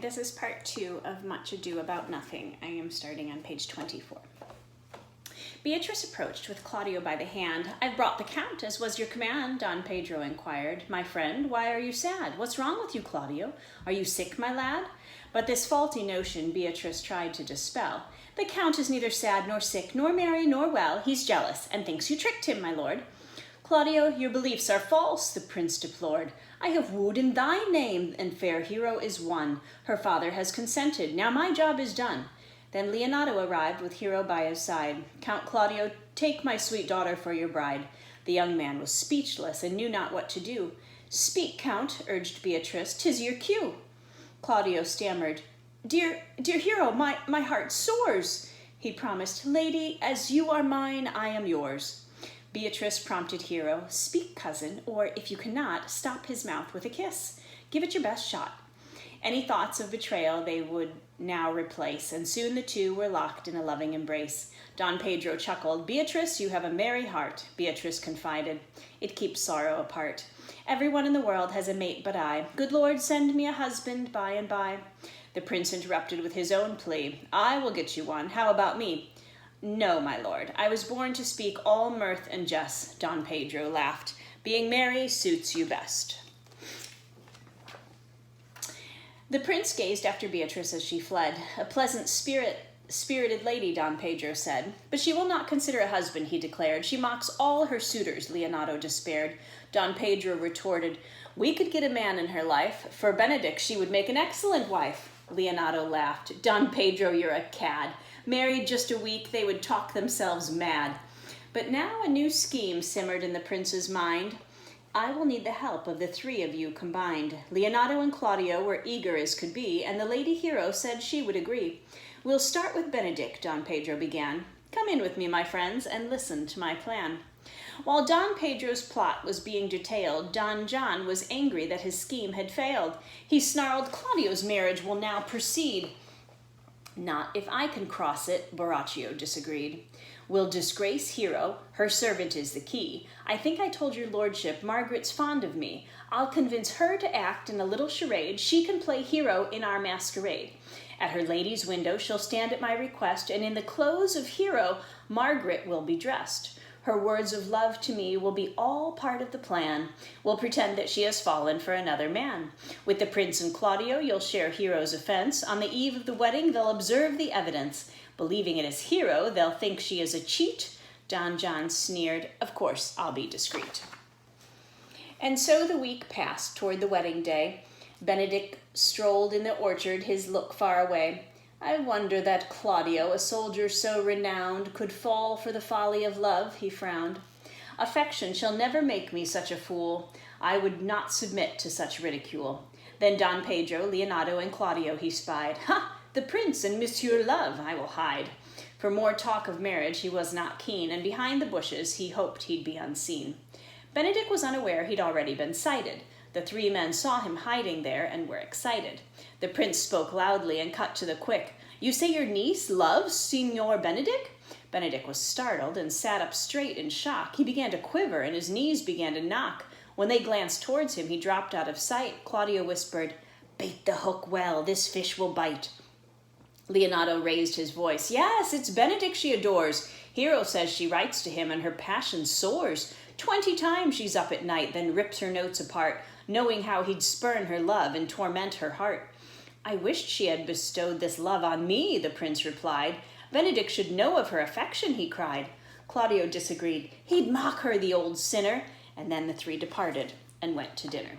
this is part 2 of Much Ado About Nothing. I am starting on page 24. Beatrice approached with Claudio by the hand. "I've brought the count, as was your command," Don Pedro inquired. "My friend, why are you sad? What's wrong with you, Claudio? Are you sick, my lad?" But this faulty notion Beatrice tried to dispel. "The count is neither sad nor sick, nor merry nor well. He's jealous, and thinks you tricked him, my lord." "Claudio, your beliefs are false," the prince deplored. "I have wooed in thy name, and fair Hero is won. Her father has consented. Now my job is done." Then Leonato arrived with Hero by his side. "Count Claudio, take my sweet daughter for your bride." The young man was speechless and knew not what to do. "Speak, Count," urged Beatrice, "'tis your cue." Claudio stammered, Dear Hero, my heart soars." He promised, "Lady, as you are mine, I am yours." Beatrice prompted Hero, "Speak, cousin, or if you cannot, stop his mouth with a kiss. Give it your best shot." Any thoughts of betrayal they would now replace, and soon the two were locked in a loving embrace. Don Pedro chuckled. "Beatrice, you have a merry heart." Beatrice confided, "It keeps sorrow apart. Everyone in the world has a mate but I. Good Lord, send me a husband by and by." The prince interrupted with his own plea. "I will get you one. How about me?" "No, my lord. I was born to speak all mirth and jest." Don Pedro laughed. "Being merry suits you best." The prince gazed after Beatrice as she fled. "A pleasant spirited lady," Don Pedro said. "But she will not consider a husband," he declared. "She mocks all her suitors," Leonato despaired. Don Pedro retorted, "We could get a man in her life. For Benedict, she would make an excellent wife." Leonato laughed. "Don Pedro, you're a cad. Married just a week, they would talk themselves mad." But now a new scheme simmered in the prince's mind. "I will need the help of the three of you combined." Leonato and Claudio were eager as could be, and the Lady Hero said she would agree. "We'll start with Benedict," Don Pedro began. "Come in with me, my friends, and listen to my plan." While Don Pedro's plot was being detailed, Don John was angry that his scheme had failed. He snarled, "Claudio's marriage will now proceed." "Not if I can cross it," Borachio disagreed. "We'll disgrace Hero. Her servant is the key. I think I told your lordship Margaret's fond of me. I'll convince her to act in a little charade. She can play Hero in our masquerade. At her lady's window she'll stand at my request, and in the clothes of Hero, Margaret will be dressed. Her words of love to me will be all part of the plan. We'll pretend that she has fallen for another man. With the prince and Claudio, you'll share Hero's offense. On the eve of the wedding, they'll observe the evidence. Believing it is Hero, they'll think she is a cheat." Don John sneered, "Of course, I'll be discreet." And so the week passed toward the wedding day. Benedict strolled in the orchard, his look far away. "I wonder that Claudio, a soldier so renowned, could fall for the folly of love," he frowned. "Affection shall never make me such a fool. I would not submit to such ridicule." Then Don Pedro, Leonato, and Claudio he spied. "Ha! The prince and Monsieur Love I will hide." For more talk of marriage he was not keen, and behind the bushes he hoped he'd be unseen. Benedict was unaware he'd already been sighted. The three men saw him hiding there and were excited. The prince spoke loudly and cut to the quick. "You say your niece loves Signor Benedict?" Benedict was startled and sat up straight in shock. He began to quiver and his knees began to knock. When they glanced towards him, he dropped out of sight. Claudio whispered, "Bait the hook well, this fish will bite." Leonato raised his voice. "Yes, it's Benedict she adores. Hero says she writes to him and her passion soars. 20 times she's up at night, then rips her notes apart, knowing how he'd spurn her love and torment her heart." "I wished she had bestowed this love on me," the prince replied. "Benedict should know of her affection," he cried. Claudio disagreed. "He'd mock her, the old sinner." And then the three departed and went to dinner.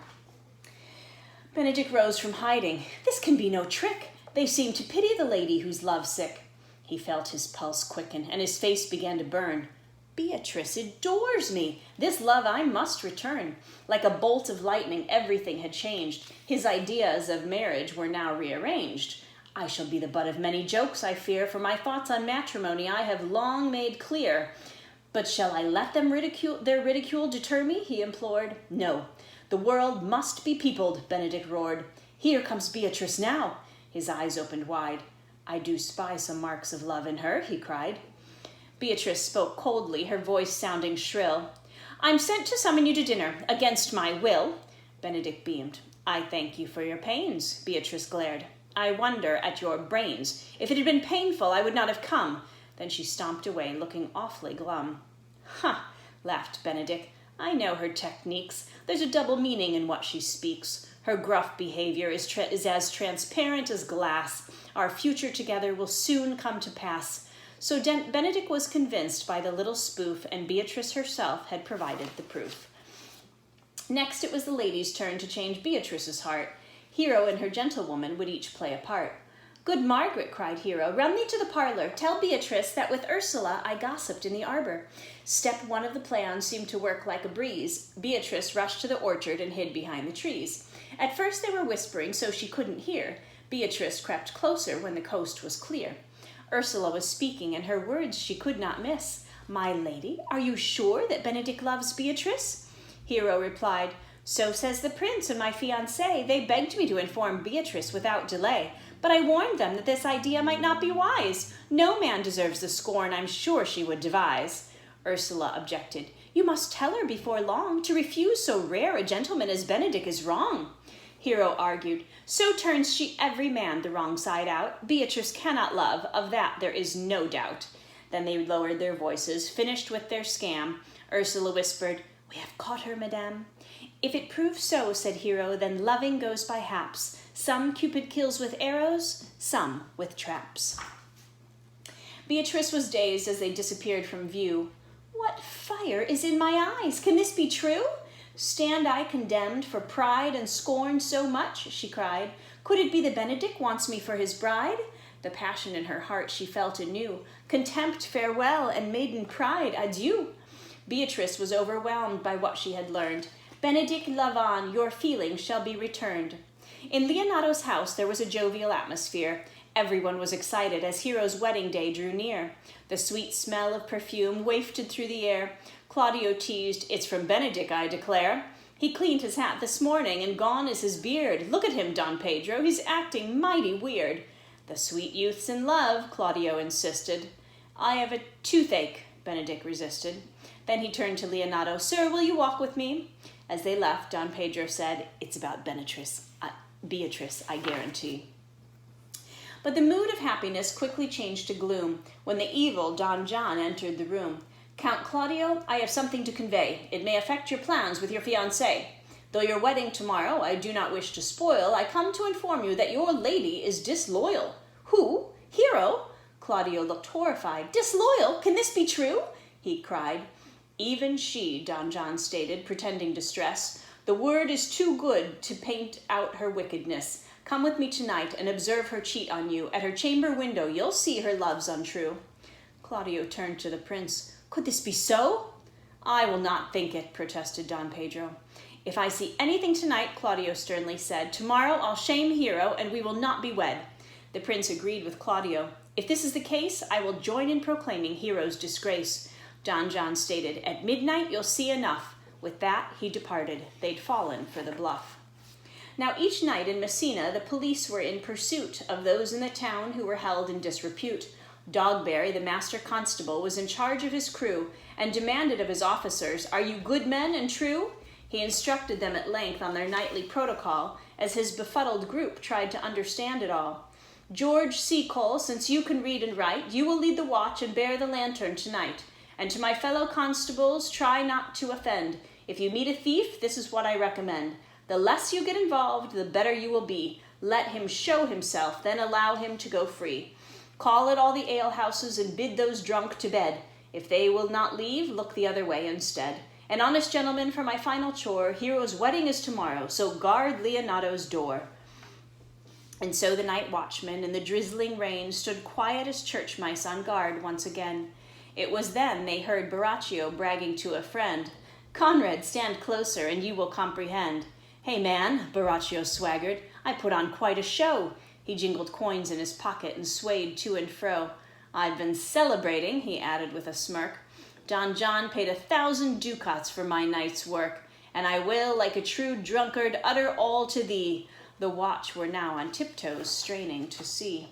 Benedict rose from hiding. "This can be no trick. They seem to pity the lady who's lovesick." He felt his pulse quicken, and his face began to burn. "Beatrice adores me. This love I must return." Like a bolt of lightning, everything had changed. His ideas of marriage were now rearranged. "I shall be the butt of many jokes, I fear, for my thoughts on matrimony I have long made clear." "But shall I let them their ridicule deter me?" he implored. "No. The world must be peopled," Benedict roared. "Here comes Beatrice now." His eyes opened wide. "I do spy some marks of love in her," he cried. Beatrice spoke coldly, her voice sounding shrill. "I'm sent to summon you to dinner, against my will." Benedict beamed. "I thank you for your pains," Beatrice glared. I wonder at your brains. If it had been painful, I would not have come. Then she stomped away, looking awfully glum. "Huh," laughed Benedick. "I know her techniques. There's a double meaning in what she speaks. Her gruff behavior is as transparent as glass. Our future together will soon come to pass." So Benedick was convinced by the little spoof, and Beatrice herself had provided the proof. Next, it was the lady's turn to change Beatrice's heart. Hero and her gentlewoman would each play a part. "Good Margaret," cried Hero, "run thee to the parlor. Tell Beatrice that with Ursula I gossiped in the arbor." Step one of the plan seemed to work like a breeze. Beatrice rushed to the orchard and hid behind the trees. At first they were whispering so she couldn't hear. Beatrice crept closer when the coast was clear. Ursula was speaking, and her words she could not miss. "My lady, are you sure that Benedick loves Beatrice?" Hero replied, "So says the prince and my fiancé. They begged me to inform Beatrice without delay, but I warned them that this idea might not be wise. No man deserves the scorn I'm sure she would devise." Ursula objected, "You must tell her before long. To refuse so rare a gentleman as Benedick is wrong." Hero argued, "So turns she every man the wrong side out. Beatrice cannot love, of that there is no doubt." Then they lowered their voices, finished with their scam. Ursula whispered, "We have caught her, madame." "If it prove so," said Hero, "then loving goes by haps. Some Cupid kills with arrows, some with traps." Beatrice was dazed as they disappeared from view. "What fire is in my eyes? Can this be true? Stand I condemned for pride and scorn so much?" she cried. "Could it be that Benedick wants me for his bride?" The passion in her heart she felt anew. Contempt, farewell, and maiden pride, adieu. Beatrice was overwhelmed by what she had learned. "Benedick Lavan, your feelings shall be returned." In Leonato's house there was a jovial atmosphere. Everyone was excited as Hero's wedding day drew near. The sweet smell of perfume wafted through the air. Claudio teased, "It's from Benedick, I declare. He cleaned his hat this morning, and gone is his beard. Look at him, Don Pedro, he's acting mighty weird." "The sweet youth's in love," Claudio insisted. "I have a toothache," Benedick resisted. Then he turned to Leonato. "Sir, will you walk with me?" As they left, Don Pedro said, "It's about Beatrice, I guarantee." But the mood of happiness quickly changed to gloom when the evil Don John entered the room. "Count Claudio, I have something to convey. It may affect your plans with your fiancé. Though your wedding tomorrow I do not wish to spoil, I come to inform you that your lady is disloyal." "Who? Hero?" Claudio looked horrified. "Disloyal? Can this be true?" he cried. "Even she," Don John stated, pretending distress. "The word is too good to paint out her wickedness. Come with me tonight and observe her cheat on you. At her chamber window you'll see her love's untrue." Claudio turned to the prince. "Could this be so?" "I will not think it," protested Don Pedro. "If I see anything tonight," Claudio sternly said, "tomorrow I'll shame Hero and we will not be wed." The prince agreed with Claudio. "If this is the case, I will join in proclaiming Hero's disgrace." Don John stated, "At midnight you'll see enough." With that, he departed. They'd fallen for the bluff. Now each night in Messina, the police were in pursuit of those in the town who were held in disrepute. Dogberry, the master constable, was in charge of his crew and demanded of his officers, "Are you good men and true?" He instructed them at length on their nightly protocol as his befuddled group tried to understand it all. "George Seacole, since you can read and write, you will lead the watch and bear the lantern tonight. And to my fellow constables, try not to offend. If you meet a thief, this is what I recommend. The less you get involved, the better you will be. Let him show himself, then allow him to go free. Call at all the alehouses and bid those drunk to bed. If they will not leave, look the other way instead. And honest gentlemen, for my final chore, Hero's wedding is tomorrow, so guard Leonato's door." And so the night watchmen in the drizzling rain stood quiet as church mice on guard once again. It was then they heard Borachio bragging to a friend, "Conrad, stand closer and you will comprehend." "Hey man," Borachio swaggered, "I put on quite a show." He jingled coins in his pocket and swayed to and fro. "I've been celebrating," he added with a smirk. "Don John paid 1,000 ducats for my night's work, and I will, like a true drunkard, utter all to thee." The watch were now on tiptoes, straining to see.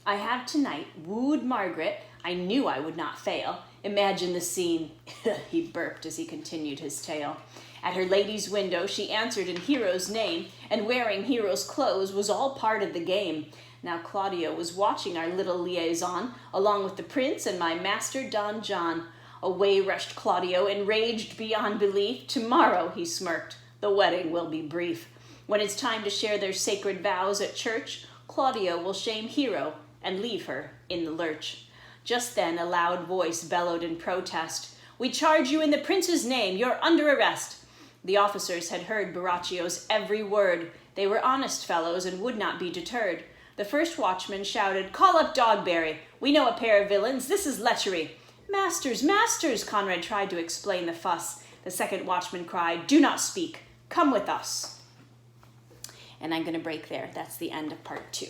"I have tonight wooed Margaret. I knew I would not fail. Imagine the scene," he burped as he continued his tale. At her lady's window she answered in Hero's name, and wearing Hero's clothes was all part of the game. Now Claudio was watching our little liaison, along with the prince and my master Don John. Away rushed Claudio, enraged beyond belief. Tomorrow, he smirked, the wedding will be brief. When it's time to share their sacred vows at church, Claudio will shame Hero and leave her in the lurch. Just then a loud voice bellowed in protest. We charge you in the prince's name, you're under arrest. The officers had heard Baraccio's every word. They were honest fellows and would not be deterred. The first watchman shouted, Call up Dogberry. We know a pair of villains. This is lechery. Masters, masters, Conrad tried to explain the fuss. The second watchman cried, Do not speak. Come with us. And I'm going to break there. That's the end of part 2.